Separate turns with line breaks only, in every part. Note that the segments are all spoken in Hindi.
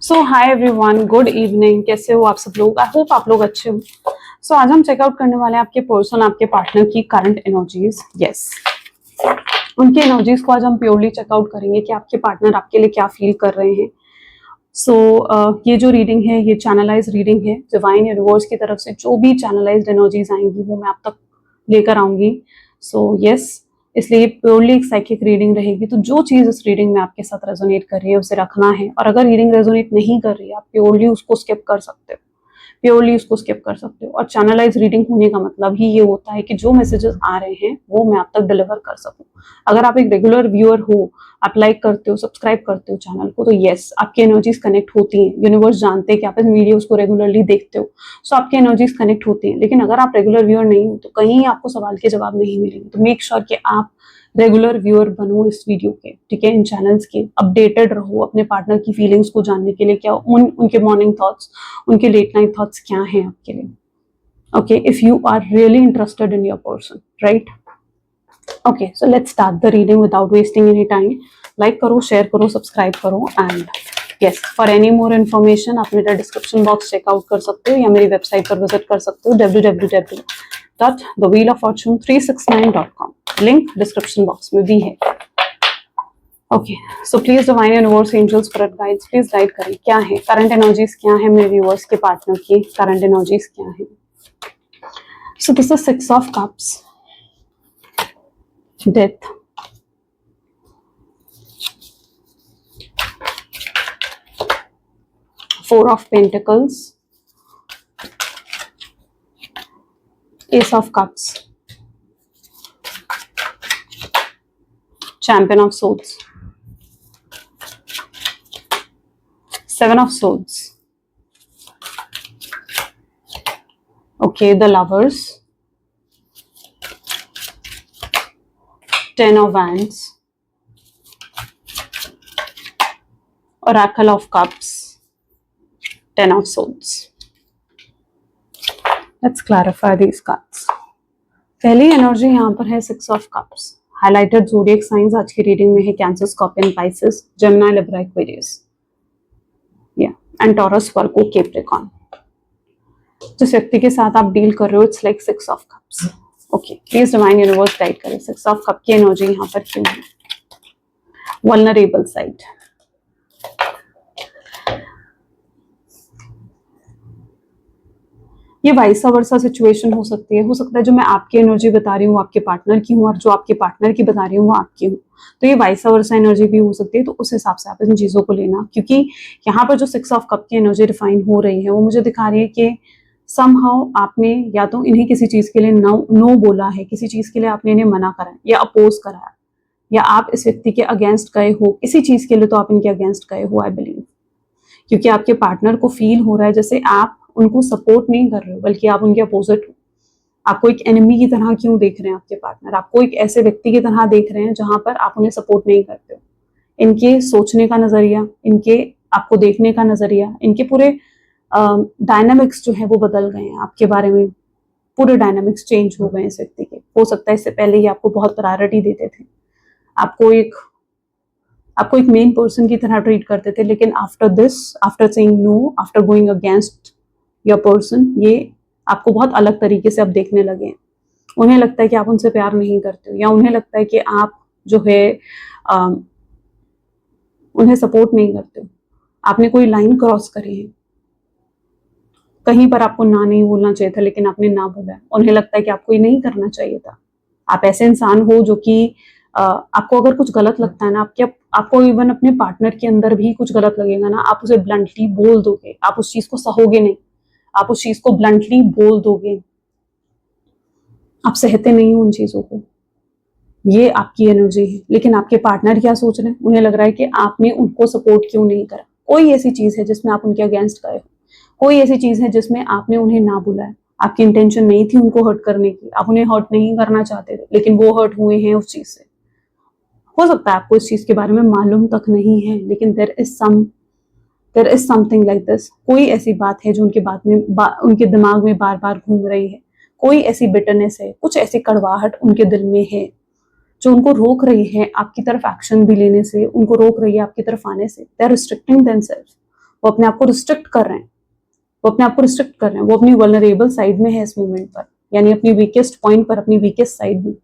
सो हाय एवरीवन, गुड इवनिंग। कैसे हो आप सब लोग? आई होप आप लोग अच्छे हो। सो आज हम चेकआउट करने वाले हैं आपके पर्सन, आपके पार्टनर की करंट एनर्जीज। यस, उनकी एनर्जीज को आज हम प्योरली चेकआउट करेंगे कि आपके पार्टनर आपके लिए क्या फील कर रहे हैं। सो ये जो रीडिंग है ये चैनलाइज रीडिंग है। डिवाइन यूनिवर्स की तरफ से जो भी चैनलाइज्ड एनर्जीज आएंगी वो मैं आप तक लेकर आऊंगी। सो यस, इसलिए प्योरली एक साइकिक रीडिंग रहेगी। तो जो चीज़ इस रीडिंग में आपके साथ रेजोनेट कर रही है उसे रखना है, और अगर रीडिंग रेजोनेट नहीं कर रही है आप प्योरली उसको स्किप कर सकते हो, प्योरली उसको स्किप कर सकते हो। और चैनलाइज रीडिंग होने का मतलब ही ये होता है कि जो मैसेजेस आ रहे हैं वो मैं आप तक डिलीवर कर सकूं। अगर आप एक रेगुलर व्यूअर हो, आप लाइक करते हो, सब्सक्राइब करते हो चैनल को, तो यस आपकी एनर्जीज कनेक्ट होती हैं। यूनिवर्स जानते हैं कि आप इन वीडियोस को रेगुलरली देखते हो, सो आपकी एनर्जीज कनेक्ट होती हैं। लेकिन अगर आप रेगुलर व्यूअर नहीं हो तो कहीं आपको सवाल के जवाब नहीं मिलेंगे। तो मेक श्योर कि आप रेगुलर व्यूअर बनो इस वीडियो के, ठीक है, इन चैनल्स के। अपडेटेड रहो अपने पार्टनर की फीलिंग्स को जानने के लिए, क्या उनके मॉर्निंग थॉट्स, उनके लेट नाइट थॉट्स क्या हैं आपके लिए। Okay, if you are really interested in your person, right? Okay, so let's start the reading without wasting any time. Like करो, शेयर करो, सब्सक्राइब करो, and yes, for any more information आप मेरा डिस्क्रिप्शन बॉक्स चेकआउट कर सकते हो या मेरी वेबसाइट पर विजिट कर सकते हो www.thewheeloffortune369.com। लिंक डिस्क्रिप्शन बॉक्स में भी है। Okay, so please divine universe, angels, spirit guides, please guide करें क्या है करंट एनर्जीज, क्या है मेरे व्यूअर्स के पार्टनर की करंट एनर्जीज क्या है। So this is 6 of cups, death, 4 of pentacles, ace of cups, champion of swords, 7 of swords, okay, the lovers, 10 of wands, oracle of cups, 10 of swords. Let's clarify these cards. पहली एनर्जी यहाँ पर है 6 of cups. Highlighted zodiac science आज की रीडिंग में है cancer, scorpion, Pisces, Gemini, Libra, Aquarius, या एंड टॉरस, वर्गो, कैप्रिकॉर्न। जिस व्यक्ति के साथ आप डील कर रहे हो it's like 6 of cups. Okay, please divine universe guide करें 6 ऑफ कप की एनर्जी यहाँ पर क्यों है। वल्नरेबल साइड, ये वाइस वर्सा सिचुएशन हो सकती है। हो सकता है जो मैं आपकी एनर्जी बता रही हूँ आपके पार्टनर की हूँ, और जो आपके पार्टनर की बता रही हूँ वो आपकी हूँ। तो ये वाइस वर्सा एनर्जी भी हो सकती है। तो उस हिसाब से आप इन चीज़ों को लेना, क्योंकि यहाँ पर जो 6 ऑफ कप की एनर्जी डिफाइन हो रही है वो मुझे दिखा रही है कि समहाउ आपने या तो इन्हें किसी चीज़ के लिए नो बोला है, किसी चीज़ के लिए आपने इन्हें मना करा है या अपोज करा है, या आप इस व्यक्ति के अगेंस्ट गए हो किसी चीज़ के लिए, तो आप इनके अगेंस्ट गए हो आई बिलीव। क्योंकि आपके पार्टनर को फील हो रहा है जैसे आप उनको सपोर्ट नहीं कर रहे हो, बल्कि आप उनके अपोजिट हो। आपको एक एनिमी की तरह क्यों देख रहे हैं आपके पार्टनर? आपको एक ऐसे व्यक्ति की तरह देख रहे हैं जहां पर आप उन्हें सपोर्ट नहीं करते हो। इनके सोचने का नजरिया, इनके आपको देखने का नजरिया, इनके पूरे डायनामिक्स जो है वो बदल गए हैं आपके बारे में। पूरे डायनामिक्स चेंज हो गए इस व्यक्ति के। हो सकता है इससे पहले ही आपको बहुत प्रायोरिटी देते थे, आपको एक मेन पर्सन की तरह ट्रीट करते थे, लेकिन after this, after saying no, after going against your person, ये आपको बहुत अलग तरीके से अब देखने लगे हैं। उन्हें लगता है कि आप उनसे प्यार नहीं करते हो, या उन्हें लगता है कि आप जो है उन्हें सपोर्ट नहीं करते हो। आपने कोई लाइन क्रॉस करी है, कहीं पर आपको ना नहीं बोलना चाहिए था लेकिन आपने ना बोला है। उन्हें लगता है कि आपको ये नहीं करना चाहिए था। आप ऐसे इंसान हो जो कि आपको अगर कुछ गलत लगता है ना, आपको इवन अपने पार्टनर के अंदर भी कुछ गलत लगेगा ना, आप उसे ब्लंटली बोल दोगे। आप उस चीज को सहोगे नहीं, आप उस चीज को ब्लंटली बोल दोगे। आप सहते नहीं हो उन चीजों को। ये आपकी एनर्जी है। लेकिन आपके पार्टनर क्या सोच रहे हैं? उन्हें लग रहा है कि आपने उनको सपोर्ट क्यों नहीं करा। कोई ऐसी चीज है जिसमें आप उनके अगेंस्ट गए हो, कोई ऐसी चीज है जिसमें आपने उन्हें ना बुलाया। आपकी इंटेंशन नहीं थी उनको हर्ट करने की, आप उन्हें हर्ट नहीं करना चाहते थे, लेकिन वो हर्ट हुए हैं उस चीज से। हो सकता है आपको इस चीज के बारे में मालूम तक नहीं है, लेकिन there is something like this. कोई ऐसी बात है जो उनके दिमाग में बार बार घूम रही है। कोई ऐसी बिटरनेस है, कुछ ऐसी कड़वाहट उनके दिल में है जो उनको रोक रही है आपकी तरफ एक्शन भी लेने से, उनको रोक रही है आपकी तरफ आने से। They are restricting themselves. वो अपने आप को रिस्ट्रिक्ट कर रहे हैं, वो अपने आप को रिस्ट्रिक्ट कर रहे हैं, वो अपनी वल्नरेबल साइड में है इस मोमेंट पर, यानी अपनी वीकेस्ट पॉइंट पर, अपनी वीकेस्ट साइड में।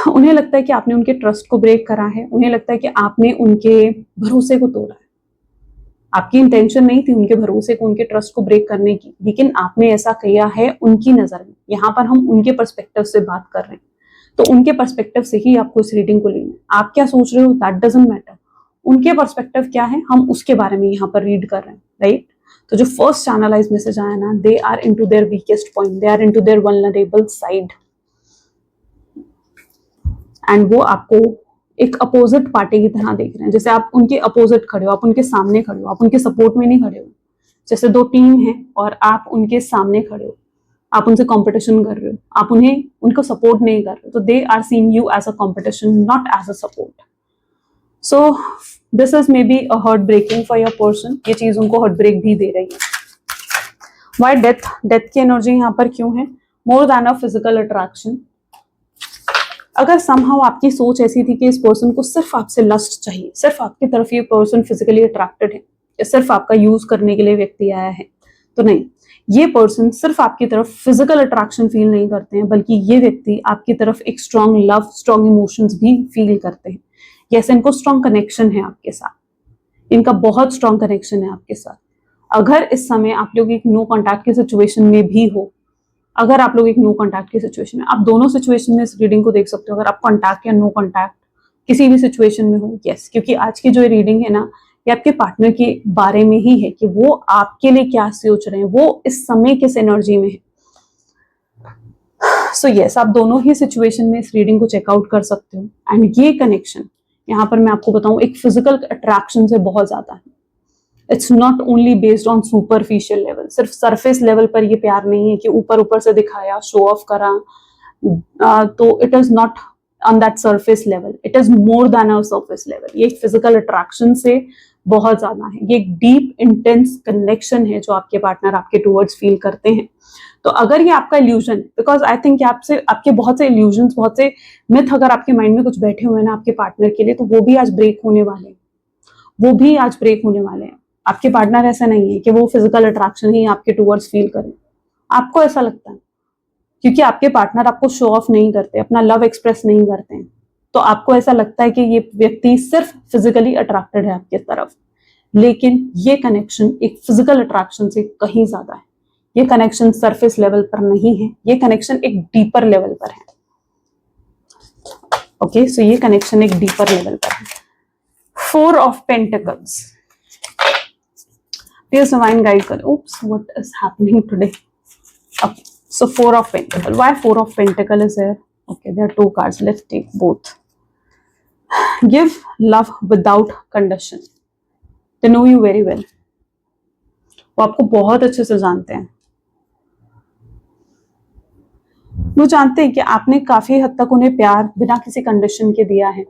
उन्हें लगता है कि आपने उनके ट्रस्ट को ब्रेक करा है, उन्हें लगता है कि आपने उनके भरोसे को तोड़ा है। आपकी इंटेंशन नहीं थी उनके भरोसे को, उनके ट्रस्ट को ब्रेक करने की, लेकिन आपने ऐसा किया है उनकी नजर में। यहाँ पर हम उनके पर्सपेक्टिव से बात कर रहे हैं, तो उनके पर्सपेक्टिव से ही आपको इस रीडिंग को लेना है। आप क्या सोच रहे हो दैट डजंट मैटर, उनके पर्सपेक्टिव क्या है हम उसके बारे में यहाँ पर रीड कर रहे हैं, राइट। तो जो फर्स्ट चैनलाइज मैसेज आया ना, they are into their weakest point, they are into their vulnerable side, and वो आपको एक अपोजिट पार्टी की तरह देख रहे हैं, जैसे आप उनके अपोजिट खड़े हो, आप उनके सामने खड़े हो, आप उनके सपोर्ट में नहीं खड़े हो। जैसे दो टीम है और आप उनके सामने खड़े हो, आप उनसे कंपटीशन कर रहे हो, आप उन्हें उनको सपोर्ट नहीं कर रहे हो, तो they are seeing you as a competition, not as a support. So this is may be a heart breaking for your person, ये चीज उनको हार्ट ब्रेक भी दे रही है। वाई डेथ, डेथ की एनर्जी यहाँ पर क्यों है? More than a physical attraction. अगर समहाउ आपकी सोच ऐसी थी कि इस पर्सन को सिर्फ आपसे लस्ट चाहिए, सिर्फ आपकी तरफ ये पर्सन फिजिकली अट्रैक्टेड है, या सिर्फ आपका यूज करने के लिए व्यक्ति आया है, तो नहीं, ये पर्सन सिर्फ आपकी तरफ फिजिकल अट्रैक्शन फील नहीं करते हैं, बल्कि ये व्यक्ति आपकी तरफ एक स्ट्रॉन्ग लव, स्ट्रॉन्ग इमोशंस भी फील करते हैं। जैसे इनको स्ट्रॉन्ग कनेक्शन है आपके साथ, इनका बहुत स्ट्रॉन्ग कनेक्शन है आपके साथ। अगर इस समय आप लोग एक नो कॉन्टैक्ट की सिचुएशन में भी हो, अगर आप लोग एक नो कॉन्टैक्ट की सिचुएशन में, आप दोनों सिचुएशन में इस रीडिंग को देख सकते हो, अगर आप कॉन्टैक्ट या नो कॉन्टैक्ट किसी भी सिचुएशन में हो, यस, क्योंकि आज की जो रीडिंग है ना, ये आपके पार्टनर के बारे में ही है कि वो आपके लिए क्या सोच रहे हैं, वो इस समय किस एनर्जी में है। सो यस, आप दोनों ही सिचुएशन में इस रीडिंग को चेकआउट कर सकते हो। एंड ये कनेक्शन यहाँ पर मैं आपको बताऊं एक फिजिकल अट्रैक्शन से बहुत ज्यादा है। It's not only based on superficial level, सिर्फ सरफेस लेवल पर ये प्यार नहीं है कि ऊपर ऊपर से दिखाया, शो ऑफ करा, तो it is not on that surface level, it is more than a surface level. ये एक फिजिकल अट्रैक्शन से बहुत ज्यादा है, ये एक डीप इंटेंस कनेक्शन है जो आपके पार्टनर आपके टुवर्ड्स फील करते हैं। तो अगर ये आपका इल्यूजन, बिकॉज आई थिंक आपसे आपके बहुत से इल्यूजन्स, बहुत से मिथ अगर आपके माइंड में कुछ बैठे हुए हैं ना आपके पार्टनर के लिए, तो वो भी आज ब्रेक होने वाले हैं, वो भी आज ब्रेक होने वाले हैं। आपके पार्टनर ऐसा नहीं है कि वो फिजिकल अट्रैक्शन ही आपके टुवर्ड्स फील करें, आपको ऐसा लगता है, क्योंकि आपके पार्टनर आपको शो ऑफ नहीं करते, अपना लव एक्सप्रेस नहीं करते हैं, तो आपको ऐसा लगता है कि ये व्यक्ति सिर्फ फिजिकली अट्रैक्टेड है आपके तरफ। लेकिन ये कनेक्शन एक फिजिकल अट्रैक्शन से कहीं ज्यादा है, ये कनेक्शन सरफेस लेवल पर नहीं है, ये कनेक्शन एक डीपर लेवल पर है। ओके, सो ये कनेक्शन एक डीपर लेवल पर है। 4 of pentacles, please divine guide कर। oops, what is happening today? Okay, so 4 of pentacle. Why 4 of pentacle is there? Okay, there are 2 cards, let's take both. Give love without condition. They know you very well. वो आपको बहुत अच्छे से जानते हैं, वो जानते हैं कि आपने काफी हद तक उन्हें प्यार बिना किसी कंडीशन के दिया है।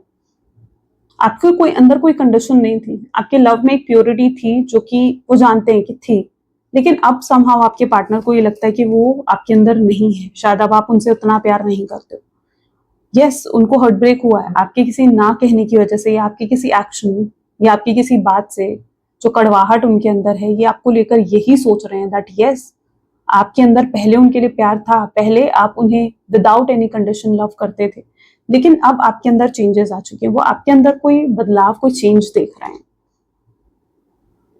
आपके कोई अंदर कोई कंडीशन नहीं थी, आपके लव में एक प्योरिटी थी जो कि वो जानते हैं कि थी, लेकिन अब समहाउ आपके पार्टनर को ये लगता है कि वो आपके अंदर नहीं है, शायद अब आप उनसे उतना प्यार नहीं करते हो। यस, उनको हार्ट ब्रेक हुआ है आपके किसी ना कहने की वजह से, या आपके किसी एक्शन या आपकी किसी बात से, जो कड़वाहट उनके अंदर है, ये आपको लेकर यही सोच रहे हैं दैट यस, आपके अंदर पहले उनके लिए प्यार था, पहले आप उन्हें विदाउट एनी कंडीशन लव करते थे, लेकिन अब आपके अंदर चेंजेस आ चुके हैं, वो आपके अंदर कोई बदलाव, कोई चेंज देख रहे हैं।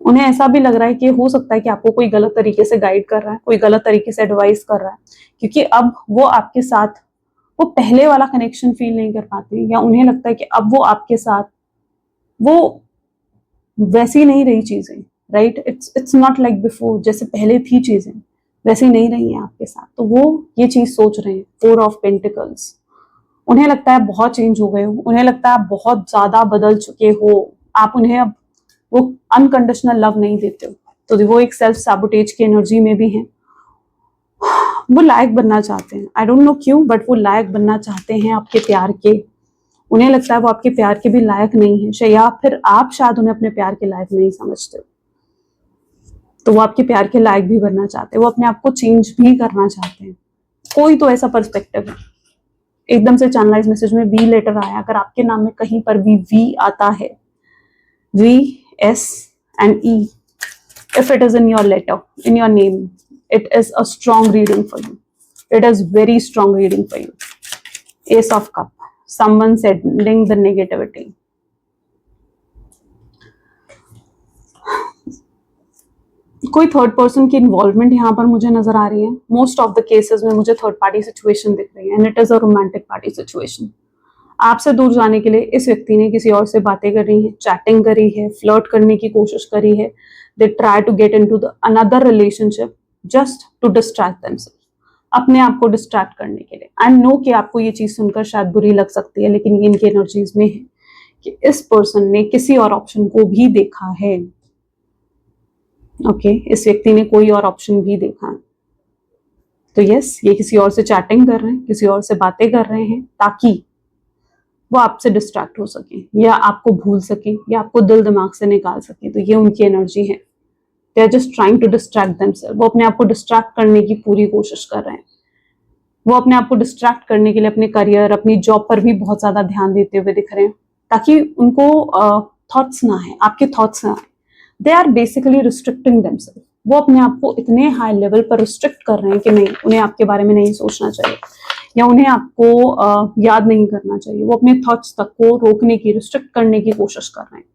उन्हें ऐसा भी लग रहा है कि हो सकता है कि आपको कोई गलत तरीके से गाइड कर रहा है, कोई गलत तरीके से एडवाइस कर रहा है, क्योंकि अब वो आपके साथ वो पहले वाला कनेक्शन फील नहीं कर पाते, या उन्हें लगता है कि अब वो आपके साथ वो वैसी नहीं रही चीजें, right. It's not like before, जैसे पहले थी चीजें वैसी नहीं रही है आपके साथ, तो वो ये चीज सोच रहे हैं। 4 ऑफ पेंटिकल्स, उन्हें लगता है बहुत चेंज हो गए हो, उन्हें लगता है आप बहुत ज्यादा बदल चुके हो, आप उन्हें अब वो अनकंडीशनल लव नहीं देते हो, तो वो एक सेल्फ सैबोटेज की एनर्जी में भी है। वो लायक बनना चाहते हैं, आई डोंट नो क्यों, बट वो लायक बनना चाहते हैं आपके प्यार के। उन्हें लगता है वो आपके प्यार के भी लायक नहीं है, या फिर आप शायद उन्हें अपने प्यार के लायक नहीं समझते हो, तो वो आपके प्यार के लायक भी बनना चाहते हैं, वो अपने आप को चेंज भी करना चाहते हैं। कोई तो ऐसा पर्सपेक्टिव है। एकदम से चैनलाइज मैसेज में वी लेटर आया, अगर आपके नाम में कहीं पर भी वी आता है, V S and E. If it is in your letter, in your name, it is a strong reading for you. It is very strong reading for you. Ace of Cup. Someone sending the negativity. कोई थर्ड पर्सन की इन्वॉल्वमेंट यहाँ पर मुझे नजर आ रही है. मोस्ट ऑफ द केसेस में मुझे थर्ड पार्टी सिचुएशन दिख रही है and it is a romantic party situation. आपसे दूर जाने के लिए इस व्यक्ति ने किसी और से बातें करी है, चैटिंग करी है, फ्लर्ट करने की कोशिश करी है. They try to get into the another relationship just to distract themselves, अपने आप को डिस्ट्रैक्ट करने के लिए. आई नो कि आपको ये चीज सुनकर शायद बुरी लग सकती है, लेकिन ये इनकी एनर्जीज में है कि इस पर्सन ने किसी और ऑप्शन को भी देखा है. ओके, इस व्यक्ति ने कोई और ऑप्शन भी देखा है. तो यस, ये किसी और से चैटिंग कर रहे हैं, किसी और से बातें कर रहे हैं ताकि वो आपसे डिस्ट्रैक्ट हो सके या आपको भूल सके या आपको दिल दिमाग से निकाल सके. तो ये उनकी एनर्जी है. They are just trying to distract themselves. वो अपने आप को डिस्ट्रैक्ट करने की पूरी कोशिश कर रहे हैं. वो अपने आप को डिस्ट्रैक्ट करने के लिए अपने करियर, अपनी जॉब पर भी बहुत ज्यादा ध्यान देते हुए दिख रहे हैं ताकि उनको थॉट्स ना है, आपके थॉट्स ना है. They are basically restricting themselves. वो अपने आप को इतने हाई लेवल पर रिस्ट्रिक्ट कर रहे हैं कि नहीं, उन्हें आपके बारे में नहीं सोचना चाहिए या उन्हें आपको याद नहीं करना चाहिए. वो अपने थॉट्स तक को रोकने की, रिस्ट्रिक्ट करने की कोशिश कर रहे हैं.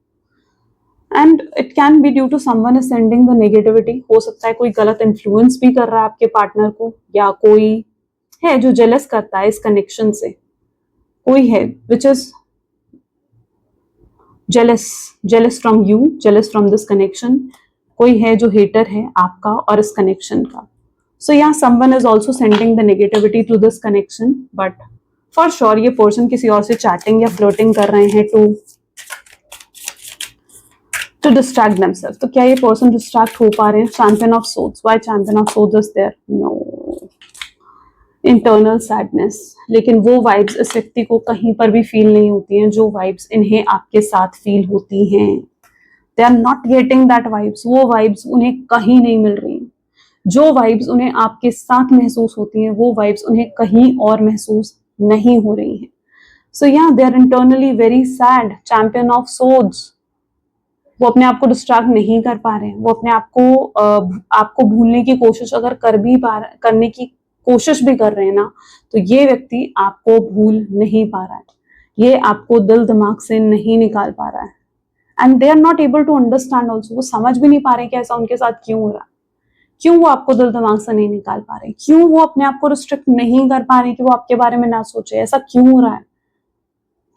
And it can be due to someone is sending the negativity. हो सकता है कोई गलत इन्फ्लुएंस भी कर रहा है आपके पार्टनर को, या कोई है जो जेलस करता है इस कनेक्शन से. कोई है which is jealous from you, jealous from this connection. कोई है जो हेटर है आपका और इस कनेक्शन का. So yeah, someone is also sending the negativity to this connection, but for sure ये person किसी और से chatting या flirting कर रहे हैं to distract themselves. तो क्या ये person distract हो पा रहे हैं? Champion of Swords. Why Champion of Swords is there? No. Internal sadness. लेकिन वो vibes इस व्यक्ति को कहीं पर भी feel नहीं होती हैं जो vibes इन्हें आपके साथ feel होती हैं. They are not getting that vibes. वो vibes उन्हें कहीं नहीं मिल रही. जो वाइब्स उन्हें आपके साथ महसूस होती हैं वो वाइब्स उन्हें कहीं और महसूस नहीं हो रही हैं. सो या they are internally very sad. Champion of swords. वो अपने आप को डिस्ट्रैक्ट नहीं कर पा रहे हैं. वो अपने आपको भूलने की कोशिश अगर करने की कोशिश भी कर रहे हैं ना, तो ये व्यक्ति आपको भूल नहीं पा रहा है. ये आपको दिल दिमाग से नहीं निकाल पा रहा है. And they are not able to understand also. वो समझ भी नहीं पा रहे कि ऐसा उनके साथ क्यों हो रहा है. क्यों वो आपको दिल दिमाग से नहीं निकाल पा रहे. क्यों वो अपने आप को रिस्ट्रिक्ट नहीं कर पा रहे कि वो आपके बारे में ना सोचे. ऐसा क्यों हो रहा है.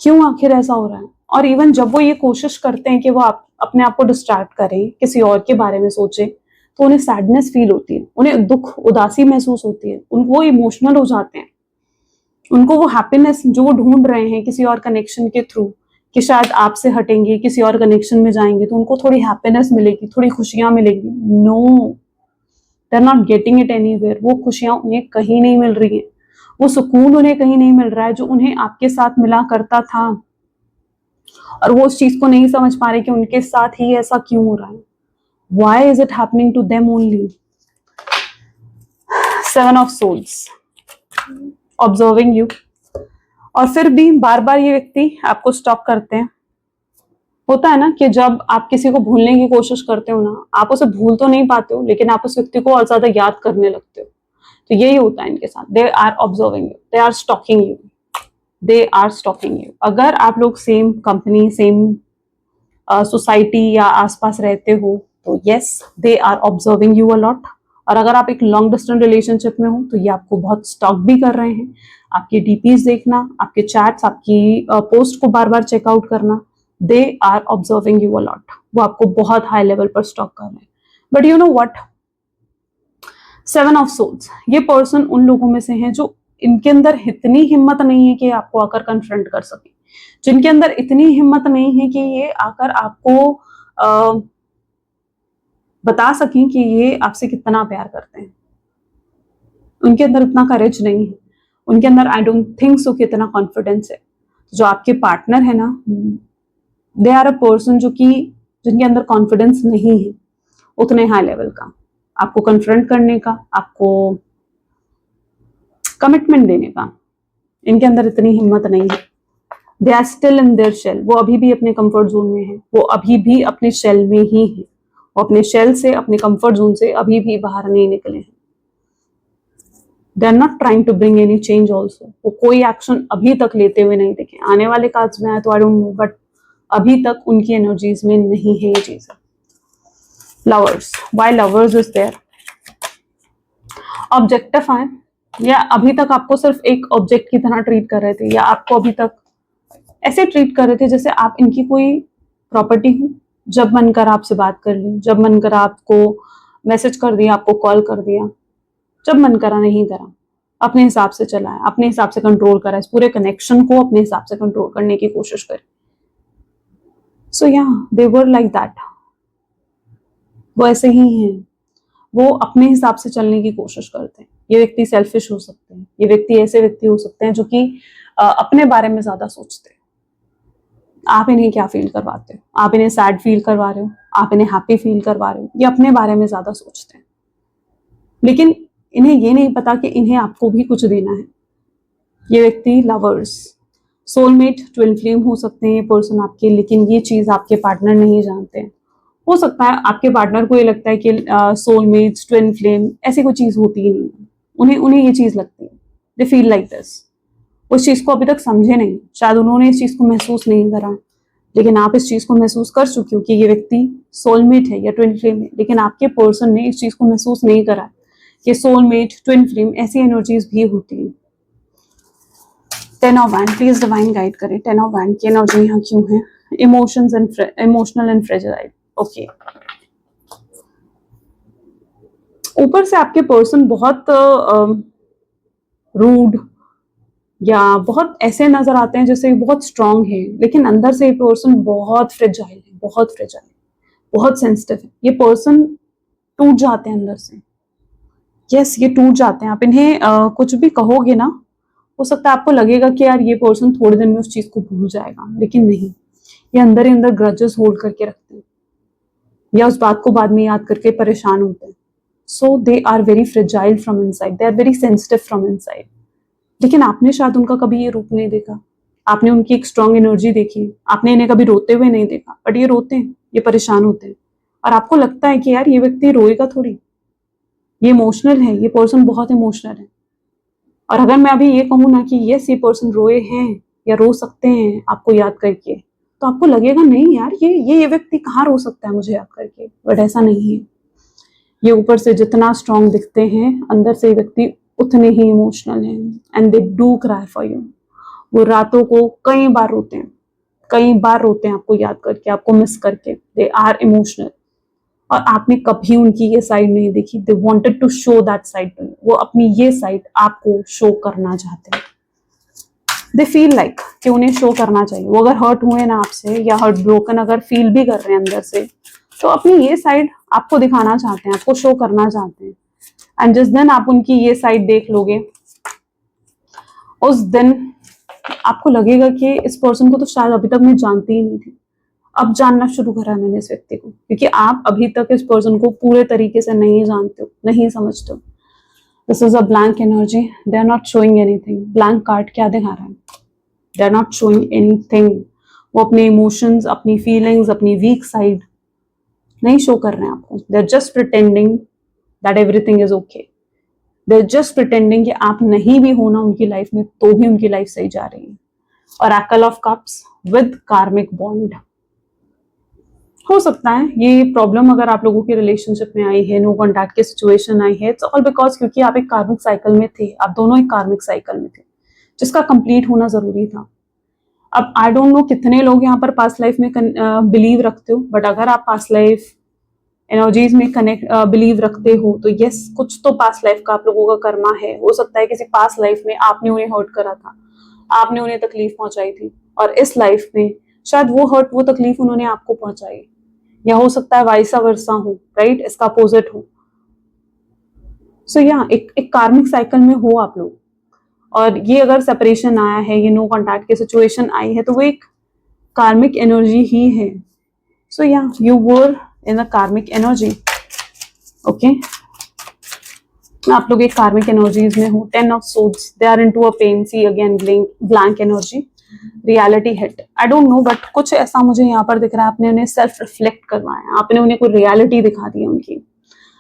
क्यों आखिर ऐसा हो रहा है. और इवन जब वो ये कोशिश करते हैं कि वो अपने आप को डिस्ट्रैक्ट करें, किसी और के बारे में सोचे, तो उन्हें सैडनेस फील होती है, उन्हें दुख, उदासी महसूस होती है. वो इमोशनल हो जाते हैं. उनको वो हैप्पीनेस जो वो ढूंढ रहे हैं किसी और कनेक्शन के थ्रू, कि शायद आपसे हटेंगे, किसी और कनेक्शन में जाएंगे तो उनको थोड़ी हैप्पीनेस मिलेगी, थोड़ी खुशियां मिलेगी. No, they are not getting it anywhere. वो खुशियां उन्हें कहीं नहीं मिल रही है. वो सुकून उन्हें कहीं नहीं मिल रहा है जो उन्हें आपके साथ मिला करता था. और वो उस चीज को नहीं समझ पा रहे कि उनके साथ ही ऐसा क्यों हो रहा है. Why is it happening to them only? Seven of Swords. Observing you. और फिर भी बार बार ये व्यक्ति आपको स्टॉप करते हैं. होता है ना कि जब आप किसी को भूलने की कोशिश करते हो ना, आप उसे भूल तो नहीं पाते हो, लेकिन आप उस व्यक्ति को और ज्यादा याद करने लगते हो. तो यही होता है इनके साथ. They are observing you, they are stalking you, they are stalking you. अगर आप लोग सेम कंपनी, सेम सोसाइटी या आसपास रहते हो तो yes, they are observing you a lot. और अगर आप एक लॉन्ग डिस्टेंस रिलेशनशिप में हो तो ये आपको बहुत स्टॉक भी कर रहे हैं. आपके डीपीज देखना, आपके चैट्स, आपकी पोस्ट को बार बार चेकआउट करना. They are observing you a lot. वो आपको बहुत हाई लेवल पर स्टॉक कर रहे हैं. But you know what, seven of souls, ये पर्सन उन लोगों में से हैं जो इनके अंदर इतनी हिम्मत नहीं है कि आपको आकर कन्फ्रंट कर सके, जिनके अंदर इतनी हिम्मत नहीं है कि ये आकर आपको बता सकें कि ये आपसे कितना प्यार करते हैं. उनके अंदर इतना करेज नहीं है. उनके अंदर आई डोंट थिंक सो कि इतना कॉन्फिडेंस है. जो आपके पार्टनर है ना, दे आर अ पर्सन जिनके अंदर कॉन्फिडेंस नहीं है उतने हाई लेवल का, आपको कन्फ्रंट करने का, आपको कमिटमेंट देने का. इनके अंदर इतनी हिम्मत नहीं है. They are still in their shell. वो अभी भी अपने कंफर्ट जोन में है. वो अभी भी अपने शेल में ही है. वो अपने शेल से, अपने कंफर्ट जोन से अभी भी बाहर नहीं निकले हैं। They are not trying to bring any change also. वो कोई एक्शन अभी तक लेते हुए नहीं दिखे। आने वाले कार्ड्स में आए तो आई डोंट नो, बट अभी तक उनकी एनर्जीज में नहीं है ये चीजें। Lovers, why lovers is there? Objectify, या अभी तक आपको सिर्फ एक ऑब्जेक्ट की तरह ट्रीट कर रहे थे, या आपको अभी तक ऐसे ट्रीट कर रहे थे जैसे आप इनकी कोई प्रॉपर्टी हो। जब मन कर आपसे बात कर ली, जब मन करा आपको मैसेज कर दिया, आपको कॉल कर दिया, जब मन करा नहीं करा, अपने हिसाब से चलाया, अपने हिसाब से कंट्रोल करा, इस पूरे कनेक्शन को अपने हिसाब से कंट्रोल करने की कोशिश करी। सो या दे वर लाइक दैट। वो ऐसे ही हैं, वो अपने हिसाब से चलने की कोशिश करते हैं। ये व्यक्ति सेल्फिश हो सकते हैं, ये व्यक्ति ऐसे व्यक्ति हो सकते हैं जो कि अपने बारे में ज्यादा सोचते हैं। आप इन्हें क्या फील करवाते हो? आप इन्हें सैड फील करवा रहे हो, आप इन्हें हैप्पी फील करवा रहे हो, ये अपने बारे में ज्यादा सोचते हैं। लेकिन इन्हें ये नहीं पता कि इन्हें आपको भी कुछ देना है। ये व्यक्ति लवर्स, सोलमेट, ट्विन फ्लेम हो सकते हैं ये पर्सन आपके, लेकिन ये चीज आपके पार्टनर नहीं जानते हैं। हो सकता है आपके पार्टनर को ये लगता है कि सोलमेट, ट्विन फ्लेम ऐसी कोई चीज होती ही नहीं है। उन्हें ये चीज लगती है, दे फील लाइक दिस। उस चीज को अभी तक समझे नहीं, शायद उन्होंने इस चीज को महसूस नहीं करा, लेकिन आप इस चीज को महसूस कर चुके हो कि ये व्यक्ति सोलमेट है या ट्विन फ्लेम है। लेकिन आपके पर्सन ने इस चीज को महसूस नहीं करा कि सोलमेट, ट्विन फ्लेम ऐसी एनर्जीज भी होती है। 10 of wand, please divine guide करें। 10 ऑफ वैंड की एनर्जी यहाँ क्यों है? Emotions and emotional and fragile. Okay, ऊपर से आपके पर्सन बहुत रूड या बहुत ऐसे नजर आते हैं जैसे बहुत स्ट्रांग है, लेकिन अंदर से ये पर्सन बहुत फ्रेजाइल है, बहुत फ्रेजाइल, बहुत सेंसिटिव है। ये पर्सन टूट जाते हैं अंदर से। यस, ये टूट जाते हैं। आप इन्हें कुछ भी कहोगे ना, हो सकता है आपको लगेगा कि यार ये पर्सन थोड़े दिन में उस चीज को भूल जाएगा, लेकिन नहीं, ये अंदर ही अंदर ग्रजेस होल्ड करके रखते हैं या उस बात को बाद में याद करके परेशान होते हैं। So they are very fragile from inside, they are very sensitive from inside. लेकिन आपने शायद उनका कभी ये रूप नहीं देखा। आपने उनकी एक स्ट्रॉन्ग एनर्जी देखी, आपने इन्हें कभी रोते हुए नहीं देखा, बट ये रोते हैं, ये परेशान होते हैं, और आपको लगता है कि यार ये व्यक्ति रोएगा थोड़ी, ये इमोशनल है, ये पर्सन बहुत इमोशनल है। और अगर मैं अभी ये कहूँ ना कि यस ये पर्सन रोए हैं या रो सकते हैं आपको याद करके, तो आपको लगेगा नहीं यार ये व्यक्ति कहाँ रो सकता है मुझे याद करके, बट ऐसा नहीं है। ये ऊपर से जितना स्ट्रांग दिखते हैं, अंदर से व्यक्ति उतने ही इमोशनल हैं, and they do cry for you. वो रातों को कई बार रोते हैं, कई बार रोते हैं आपको याद करके, आपको मिस करके। दे आर इमोशनल, और आपने कभी उनकी ये साइड नहीं देखी। They wanted to show that side to you. वो अपनी ये साइड आपको शो करना चाहते हैं। दे फील लाइक कि उन्हें शो करना चाहिए। वो अगर हर्ट हुए ना आपसे, या हर्ट ब्रोकन अगर फील भी कर रहे हैं अंदर से, तो अपनी ये साइड आपको दिखाना चाहते हैं, आपको शो करना चाहते हैं। एंड जिस दिन आप उनकी ये साइड देख लोगे, उस दिन आपको लगेगा कि इस पर्सन को तो शायद अभी तक मैं जानती ही नहीं थी, अब जानना शुरू करा मैंने इस व्यक्ति को, क्योंकि आप अभी तक इस पर्सन को पूरे तरीके से नहीं जानते हो, नहीं समझते हो। This is a blank energy, they are not showing anything. Blank card क्या दिखा रहा है? They are not showing anything. वो अपने इमोशंस, अपनी फीलिंग्स, अपनी वीक साइड नहीं शो कर रहे हैं आपको। They are just pretending that everything is okay. They are just pretending कि आप नहीं भी हो ना उनकी लाइफ में, तो भी उनकी लाइफ सही जा रही है। और Oracle ऑफ कप्स विद कार्मिक बॉन्ड। हो सकता है ये प्रॉब्लम अगर आप लोगों की रिलेशनशिप में आई है, नो कॉन्टैक्ट की सिचुएशन आई है, इट्स ऑल बिकॉज क्योंकि आप एक कार्मिक साइकिल में थे, आप दोनों एक कार्मिक साइकिल में थे जिसका कंप्लीट होना जरूरी था। अब आई डोंट नो कितने लोग यहाँ पर पास्ट लाइफ में बिलीव रखते हो, बट अगर आप पास्ट लाइफ एनर्जीज में बिलीव रखते हो तो यस, कुछ तो पास्ट लाइफ का आप लोगों का कर्मा है। हो सकता है किसी पास्ट लाइफ में आपने उन्हें हर्ट करा था, आपने उन्हें तकलीफ पहुंचाई थी, और इस लाइफ में शायद वो हर्ट, वो तकलीफ उन्होंने आपको पहुंचाई। या हो सकता है वाइसा वर्सा हो, राइट, इसका अपोजिट हो। सो या एक कार्मिक साइकिल में हो आप लोग, और ये अगर सेपरेशन आया है, ये नो कॉन्टैक्ट की सिचुएशन आई है, तो वो एक कार्मिक एनर्जी ही है। सो या यू वर इन अ कार्मिक एनर्जी। ओके, आप लोग एक कार्मिक एनर्जीज में हो। 10 of swords, they are into a pain, see again blank energy. Reality hit, I don't know, but कुछ ऐसा मुझे यहाँ पर दिख रहा है। आपने उन्हें सेल्फ रिफ्लेक्ट करवाया, आपने उन्हें कोई रियलिटी दिखा दी उनकी,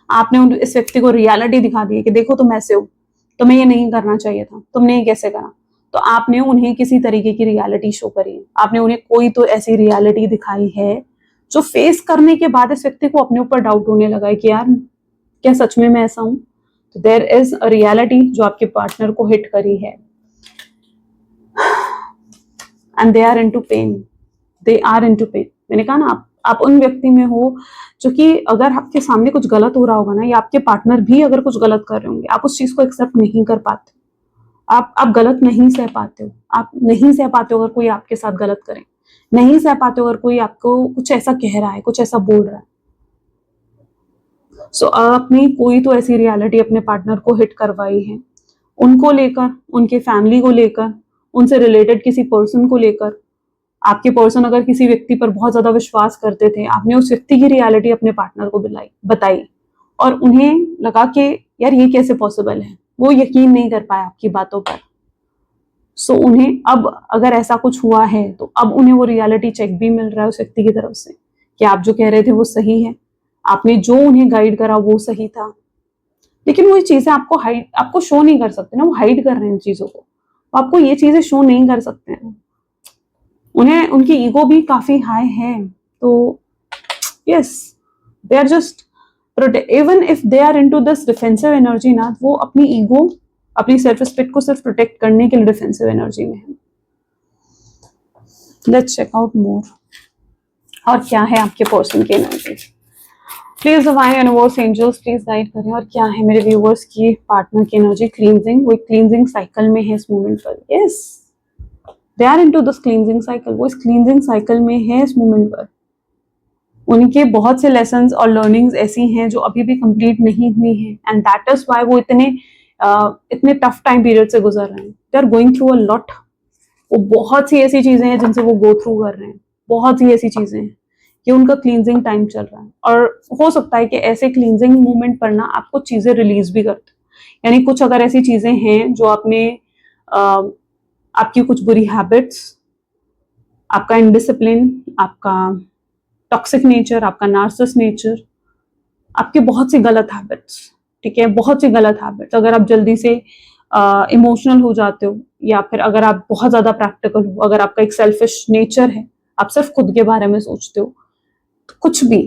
आपने इस व्यक्ति को रियलिटी दिखा दी कि देखो तुम ऐसे हो, तुम्हें ये नहीं करना चाहिए था, तुमने ये कैसे करा। तो आपने उन्हें किसी तरीके की रियलिटी शो करी है, आपने उन्हें कोई तो ऐसी रियलिटी दिखाई है जो फेस करने के बाद इस व्यक्ति को अपने ऊपर डाउट होने लगा है कि यार क्या सच में मैं ऐसा हूं। तो देयर इज अ रियलिटी जो आपके पार्टनर को हिट करी है, and they are into pain, they are into pain. मैंने कहा ना, आप उन व्यक्ति में हो जो कि अगर आपके सामने कुछ गलत हो रहा होगा ना, या आपके पार्टनर भी अगर कुछ गलत कर रहे होंगे, आप उस चीज को एक्सेप्ट नहीं कर पाते, आप गलत नहीं सह पाते हो, आप नहीं सह पाते हो अगर कोई आपके साथ गलत करे, नहीं सह पाते हो अगर कोई आपको कुछ ऐसा कह रहा है, कुछ ऐसा बोल रहा है। सो आपने कोई तो ऐसी रियलिटी अपने पार्टनर को हिट करवाई है, उनको लेकर, उनके फैमिली को लेकर, उनसे रिलेटेड किसी पर्सन को लेकर। आपके पर्सन अगर किसी व्यक्ति पर बहुत ज्यादा विश्वास करते थे, आपने उस व्यक्ति की रियलिटी अपने पार्टनर को बताई और उन्हें लगा कि यार ये कैसे पॉसिबल है, वो यकीन नहीं कर पाया आपकी बातों पर। सो उन्हें अब अगर ऐसा कुछ हुआ है तो अब उन्हें वो रियलिटी चेक भी मिल रहा है उस व्यक्ति की तरफ से कि आप जो कह रहे थे वो सही है, आपने जो उन्हें गाइड करा वो सही था। लेकिन वो ये चीजें आपको शो नहीं कर सकते ना, वो हाइड कर रहे हैं इन चीजों को, आपको ये चीजें शो नहीं कर सकते हैं। उन्हें उनकी ईगो भी काफी हाई है, तो yes they are just even if they are into this defensive energy ना, वो अपनी ईगो, अपनी सेल्फ रिस्पेक्ट को सिर्फ प्रोटेक्ट करने के लिए डिफेंसिव एनर्जी में है। लेट्स चेक आउट मोर, और क्या है आपके पर्सन की energy. Please divine universe angels please guide करें, और क्या है मेरे व्यूअर्स की पार्टनर की एनर्जी। क्लींजिंग, वो क्लींजिंग साइकिल में है इस मोमेंट पर। Yes they are into this cleansing cycle, वो इस क्लींजिंग साइकिल में है इस मोमेंट पर। उनके बहुत से लेसन्स और लर्निंग्स ऐसी हैं जो अभी भी कंप्लीट नहीं हुई हैं, एंड दैट इज व्हाई वो इतने टफ टाइम पीरियड से गुजर रहे हैं। They are going through a lot. वो बहुत सी ऐसी चीजें हैं जिनसे वो गो थ्रू कर रहे हैं, बहुत सी ऐसी चीजें हैं कि उनका क्लींजिंग टाइम चल रहा है। और हो सकता है कि ऐसे क्लींजिंग मूवमेंट पर ना आपको चीजें रिलीज भी करते, यानी कुछ अगर ऐसी चीजें हैं जो आपने आपकी कुछ बुरी हैबिट्स, आपका इनडिसिप्लिन, आपका टॉक्सिक नेचर, आपका नार्सिसिस्ट नेचर, आपकी बहुत सी गलत हैबिट्स, ठीक है, बहुत सी गलत हैबिट्स। अगर आप जल्दी से इमोशनल हो जाते हो, या फिर अगर आप बहुत ज्यादा प्रैक्टिकल हो, अगर आपका एक सेल्फिश नेचर है, आप सिर्फ खुद के बारे में सोचते हो, तो कुछ भी,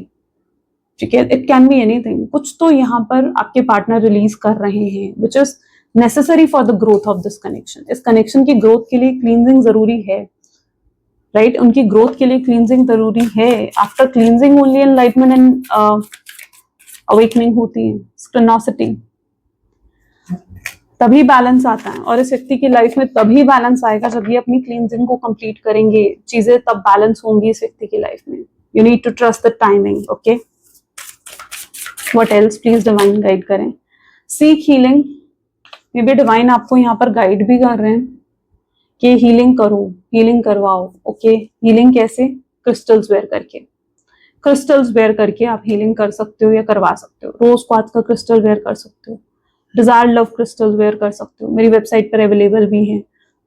ठीक है, इट कैन बी एनीथिंग, कुछ तो यहाँ पर आपके पार्टनर रिलीज कर रहे हैं which is necessary for the growth of this connection. इस कनेक्शन की ग्रोथ के लिए क्लींजिंग जरूरी है, राइट? उनकी ग्रोथ के लिए क्लींजिंग जरूरी है। After cleansing only enlightenment and awakening होती है, स्टेनोसिटी, तभी बैलेंस आता है। और इस व्यक्ति की लाइफ में तभी बैलेंस आएगा जब ये अपनी क्लींजिंग को कंप्लीट करेंगे, चीजें तब बैलेंस होंगी इस व्यक्ति की लाइफ में। You need to trust the timing, okay? What else? Please divine guide करें। Seek healing, maybe divine आपको यहाँ पर गाइड भी कर रहे हैं कि हीलिंग करो, हीलिंग करवाओ, ओके? हीलिंग कैसे? क्रिस्टल्स वेयर करके, क्रिस्टल्स वेयर करके आप हीलिंग कर सकते हो या करवा सकते हो। रोज क्वार्ट्ज का क्रिस्टल वेयर कर सकते हो, डिजायर लव क्रिस्टल वेयर कर सकते हो, मेरी वेबसाइट पर अवेलेबल भी है।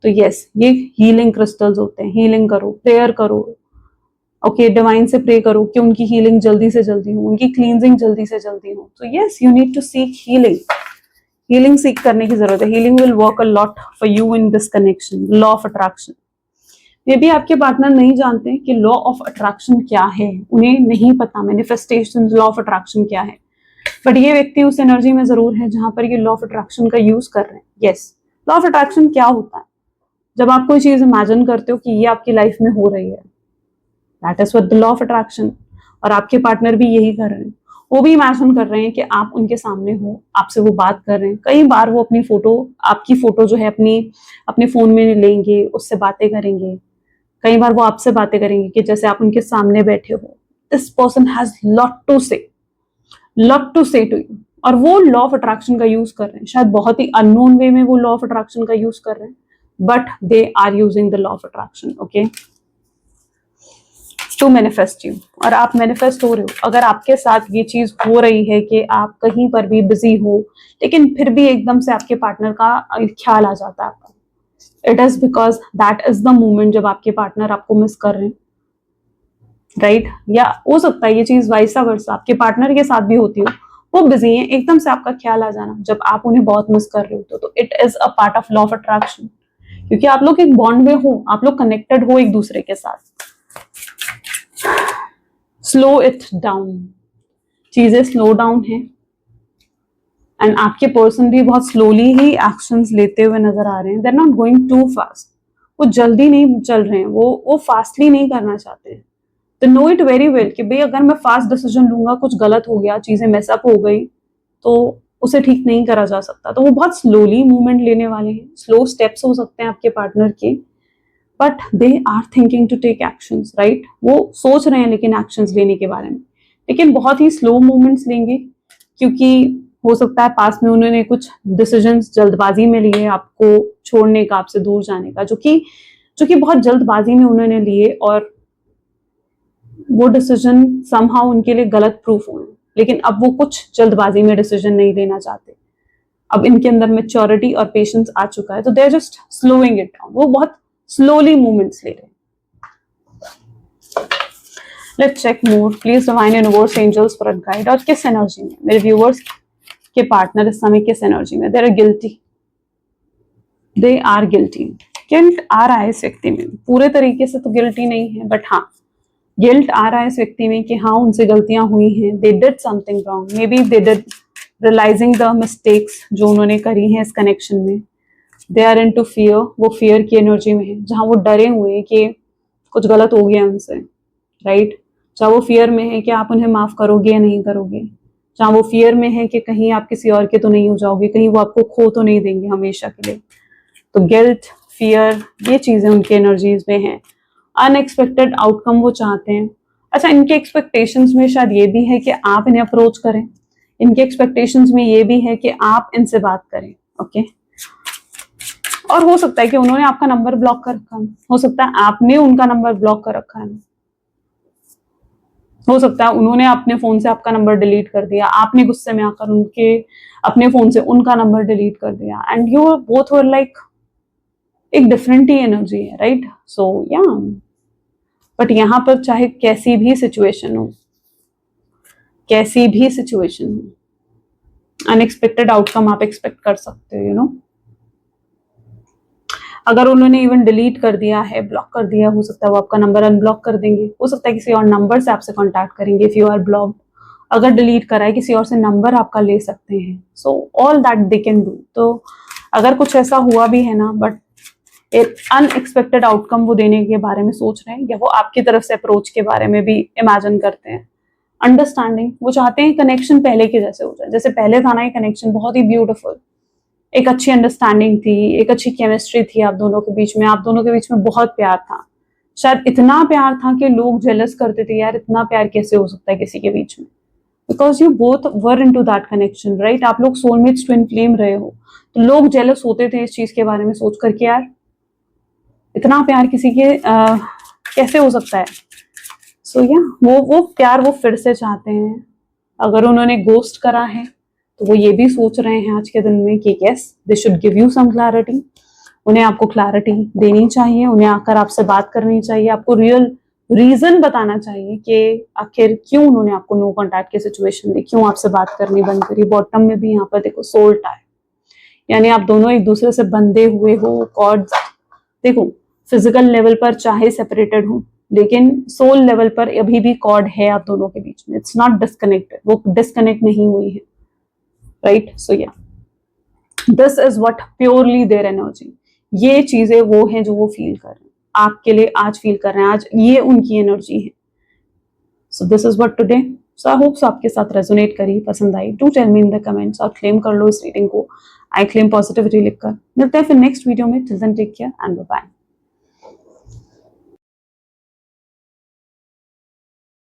तो यस, ये हीलिंग क्रिस्टल्स होते हैं। हीलिंग करो, प्रेयर करो, ओके? डिवाइन से प्रे करो कि उनकी हीलिंग जल्दी से जल्दी हो, उनकी क्लींजिंग जल्दी से जल्दी हो। तो yes, you need to seek healing. Healing सीख करने की जरूरत है। Healing will work a lot for you in this connection. Law of attraction, maybe आपके पार्टनर नहीं जानते कि लॉ ऑफ अट्रैक्शन क्या है, उन्हें नहीं पता मैनिफेस्टेशन, लॉ ऑफ अट्रैक्शन क्या है, बट ये व्यक्ति उस एनर्जी में जरूर है जहां पर ये लॉ ऑफ अट्रैक्शन का यूज कर रहे हैं। यस, लॉ ऑफ अट्रैक्शन क्या होता है? जब आप कोई चीज इमेजिन करते हो कि ये आपकी लाइफ में हो रही है, that is what the law of attraction. और आपके पार्टनर भी यही कर रहे हैं, वो भी इमेजिन कर रहे हैं कि आप उनके सामने हो, आपसे वो बात कर रहे हैं। कई बार वो अपनी फोटो, आपकी फोटो जो है अपने फोन में लेंगे, उससे बातें करेंगे। कई बार वो आपसे बातें करेंगे कि जैसे आप उनके सामने बैठे हो। This person has lot to say to you, और वो लॉ ऑफ अट्रैक्शन का यूज कर रहे हैं। शायद बहुत ही अननोन वे में वो लॉ ऑफ अट्रैक्शन का यूज कर रहे हैं, but they are using the law of attraction, okay, to manifest you. और आप मैनिफेस्ट हो रहे हो। अगर आपके साथ ये चीज हो रही है कि आप कहीं पर भी बिजी हो, लेकिन फिर भी एकदम से आपके पार्टनर का ख्याल आ जाता है आपको, it is because that is the moment जब आपके पार्टनर आपको मिस कर रहे हैं, राइट? या हो सकता है ये चीज वाइसा वर्सा आपके पार्टनर के साथ भी होती हो, वो बिजी हैं, एकदम से आपका ख्याल आ जाना जब आप उन्हें बहुत मिस कर रहे हो, तो it is a part of law of attraction, क्योंकि आप लोग एक बॉन्ड में हो, आप लोग कनेक्टेड हो एक दूसरे के साथ। स्लो इट डाउन, चीजें स्लो डाउन है, एंड आपके पर्सन भी बहुत स्लोली ही एक्शंस लेते हुए नजर आ रहे हैं। They are not going too fast, वो जल्दी नहीं चल रहे हैं, वो फास्टली नहीं करना चाहते। तो नो इट वेरी वेल कि भाई अगर मैं फास्ट डिसीजन लूंगा, कुछ गलत हो गया, चीजें मेसअप हो गई, तो उसे ठीक नहीं करा जा सकता। तो वो बहुत स्लोली मूवमेंट लेने वाले हैं, स्लो स्टेप्स हो सकते हैं आपके पार्टनर के, but they are thinking to take actions, right? वो सोच रहे हैं लेकिन एक्शंस लेने के बारे में, लेकिन बहुत ही स्लो मूवमेंट्स लेंगे, क्योंकि हो सकता है पास में उन्होंने कुछ डिसीजंस जल्दबाजी में लिए, आपको छोड़ने का, आपसे दूर जाने का, जो कि बहुत जल्दबाजी में उन्होंने लिए, और वो डिसीजन समहाउ उनके लिए गलत प्रूफ हुए, लेकिन अब वो कुछ जल्दबाजी में डिसीजन नहीं लेना चाहते। अब इनके अंदर मैच्योरिटी और पेशेंस आ चुका है, तो they are just slowing it down, वो बहुत स्लोली मूवमेंट्स ले रहे हैं। Let's check more, please divine universe, angels, spirit guide, और किस एनर्जी में मेरे व्यूअर्स के पार्टनर इस समय किस एनर्जी में? They are guilty, they are guilty. Guilt आ रहा है इस व्यक्ति में, पूरे तरीके से तो गिल्टी नहीं है, बट हाँ गिल्ट आ रहा है इस व्यक्ति में कि हाँ उनसे गलतियां हुई हैं, they did something wrong, maybe they did realising the mistakes जो उन्होंने करी हैं इस कनेक्शन में। दे आर इनटू फियर, वो फियर की एनर्जी में है, जहां वो डरे हुए हैं कि कुछ गलत हो गया उनसे, राइट? चाहे वो फियर में है कि आप उन्हें माफ करोगे या नहीं करोगे, जहां वो फियर में है कि कहीं आप किसी और के तो नहीं हो जाओगे, कहीं वो आपको खो तो नहीं देंगे हमेशा के लिए। तो गिल्ट, फियर, ये चीजें उनकी एनर्जीज में हैं। अनएक्सपेक्टेड आउटकम वो चाहते हैं। अच्छा, इनके एक्सपेक्टेशंस में शायद ये भी है कि आप इन्हें अप्रोच करें, इनके एक्सपेक्टेशंस में ये भी है कि आप इनसे बात करें, ओके? और हो सकता है कि उन्होंने आपका नंबर ब्लॉक कर रखा है, हो सकता है आपने उनका नंबर ब्लॉक कर रखा है, हो सकता है उन्होंने अपने फोन से आपका नंबर डिलीट कर दिया, आपने गुस्से में आकर उनके अपने फोन से उनका नंबर डिलीट कर दिया, and you both were like, एक डिफरेंट ही एनर्जी है, राइट? सो या बट यहां पर चाहे कैसी भी सिचुएशन हो, कैसी भी सिचुएशन हो, अनएक्सपेक्टेड आउटकम आप एक्सपेक्ट कर सकते हो, यू नो। अगर उन्होंने इवन डिलीट कर दिया है, ब्लॉक कर दिया, हो सकता है वो आपका नंबर अनब्लॉक कर देंगे, हो सकता है किसी और नंबर से आपसे कांटेक्ट करेंगे इफ यू आर ब्लॉक्ड। अगर डिलीट करा है, किसी और से नंबर आपका ले सकते हैं, so all that they can do. तो अगर कुछ ऐसा हुआ भी है ना, बट एक अनएक्सपेक्टेड आउटकम वो देने के बारे में सोच रहे हैं, या वो आपकी तरफ से अप्रोच के बारे में भी इमेजिन करते हैं। अंडरस्टैंडिंग, वो चाहते हैं कनेक्शन पहले के जैसे हो जाए, जैसे पहले था ना ये कनेक्शन, बहुत ही ब्यूटीफुल, एक अच्छी अंडरस्टैंडिंग थी, एक अच्छी केमिस्ट्री थी आप दोनों के बीच में, आप दोनों के बीच में बहुत प्यार था, शायद इतना प्यार था कि लोग जेलस करते थे, यार इतना प्यार कैसे हो सकता है किसी के बीच में, because you both were into that connection, right? आप लोग सोलमेट्स, ट्विन फ्लेम रहे हो, तो लोग जेलस होते थे इस चीज के बारे में सोच करके, यार इतना प्यार किसी के कैसे हो सकता है। सो या वो प्यार वो फिर से चाहते हैं। अगर उन्होंने गोस्ट करा है, तो वो ये भी सोच रहे हैं आज के दिन में कि yes they should give you some clarity, उन्हें आपको क्लैरिटी देनी चाहिए, उन्हें आकर आपसे बात करनी चाहिए, आपको रियल रीजन बताना चाहिए कि आखिर क्यों उन्होंने आपको नो कॉन्टैक्ट की सिचुएशन दी, क्यों आपसे बात करनी बंद करी। बॉटम में भी यहाँ पर देखो सोल टाई, यानी आप दोनों एक दूसरे से बंधे हुए हो, कॉर्ड्स देखो फिजिकल लेवल पर चाहे सेपरेटेड हो, लेकिन सोल लेवल पर अभी भी कॉर्ड है आप दोनों के बीच में, इट्स नॉट डिस्कनेक्टेड, वो डिस्कनेक्ट नहीं हुई है, राइट? सो या this is what purely their energy, ये चीजें वो हैं जो वो फील कर रहे हैं आपके लिए, आज फील कर रहे हैं, आज ये उनकी एनर्जी है। So this is what today, so I hope आपके साथ रेजोनेट करी, पसंद आई, do tell me in the comments, और क्लेम कर लो इस रीडिंग को, आई क्लेम पॉजिटिविटी लिखकर। मिलते हैं फिर नेक्स्ट वीडियो में, till then take care and bye bye.